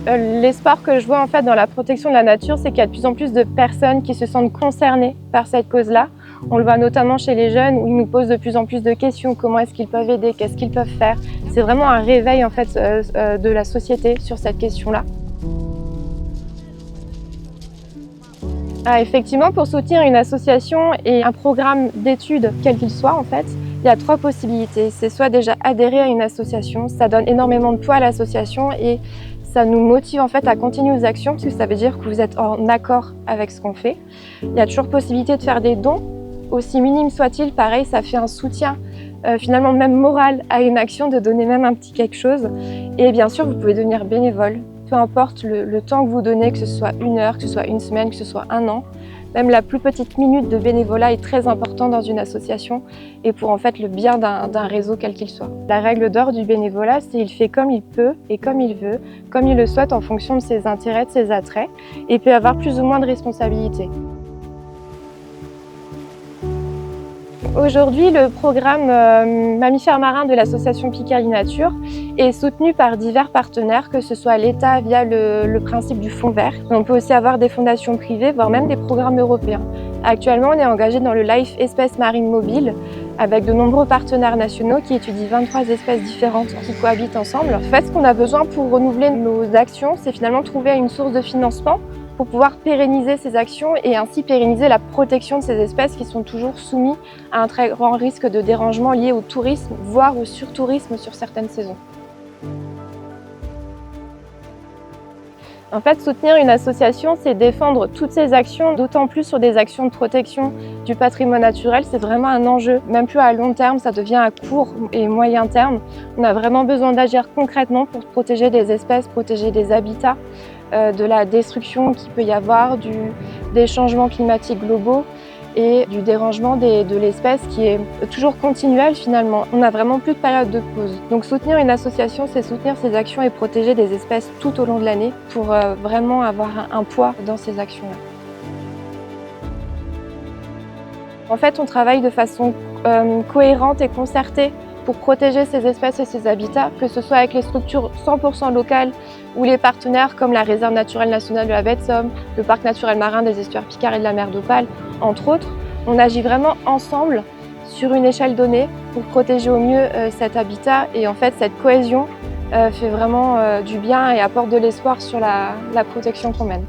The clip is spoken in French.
L'espoir que je vois en fait dans la protection de la nature, c'est qu'il y a de plus en plus de personnes qui se sentent concernées par cette cause-là. On le voit notamment chez les jeunes où ils nous posent de plus en plus de questions. Comment est-ce qu'ils peuvent aider? Qu'est-ce qu'ils peuvent faire? C'est vraiment un réveil en fait de la société sur cette question-là. Effectivement, pour soutenir une association et un programme d'études, quel qu'il soit en fait, il y a 3 possibilités. C'est soit déjà adhérer à une association, ça donne énormément de poids à l'association et ça nous motive en fait à continuer nos actions parce que ça veut dire que vous êtes en accord avec ce qu'on fait. Il y a toujours possibilité de faire des dons, aussi minimes soient-ils, pareil, ça fait un soutien finalement même moral à une action, de donner même un petit quelque chose. Et bien sûr, vous pouvez devenir bénévole. Peu importe le temps que vous donnez, que ce soit 1 heure, que ce soit 1 semaine, que ce soit 1 an, même la plus petite minute de bénévolat est très importante dans une association et pour en fait le bien d'un réseau quel qu'il soit. La règle d'or du bénévolat, c'est il fait comme il peut et comme il veut, comme il le souhaite en fonction de ses intérêts, de ses attraits, et peut avoir plus ou moins de responsabilités. Aujourd'hui, le programme Mammifères marins de l'association Picardie Nature est soutenu par divers partenaires, que ce soit l'État via le principe du fonds vert. On peut aussi avoir des fondations privées, voire même des programmes européens. Actuellement, on est engagé dans le LIFE Espèces marines mobiles avec de nombreux partenaires nationaux qui étudient 23 espèces différentes qui cohabitent ensemble. En fait, ce qu'on a besoin pour renouveler nos actions, c'est finalement trouver une source de financement pour pouvoir pérenniser ces actions et ainsi pérenniser la protection de ces espèces qui sont toujours soumises à un très grand risque de dérangement lié au tourisme, voire au surtourisme sur certaines saisons. En fait, soutenir une association, c'est défendre toutes ces actions, d'autant plus sur des actions de protection du patrimoine naturel. C'est vraiment un enjeu, même plus à long terme, ça devient à court et moyen terme. On a vraiment besoin d'agir concrètement pour protéger des espèces, protéger des habitats, de la destruction qu'il peut y avoir, des changements climatiques globaux et du dérangement de l'espèce qui est toujours continuel finalement. On n'a vraiment plus de période de pause. Donc soutenir une association, c'est soutenir ses actions et protéger des espèces tout au long de l'année pour vraiment avoir un poids dans ces actions-là. En fait, on travaille de façon cohérente et concertée pour protéger ces espèces et ces habitats, que ce soit avec les structures 100% locales ou les partenaires comme la Réserve naturelle nationale de la baie de Somme, le Parc naturel marin des estuaires Picard et de la mer d'Opale, entre autres. On agit vraiment ensemble sur une échelle donnée pour protéger au mieux cet habitat et en fait cette cohésion fait vraiment du bien et apporte de l'espoir sur la protection qu'on mène.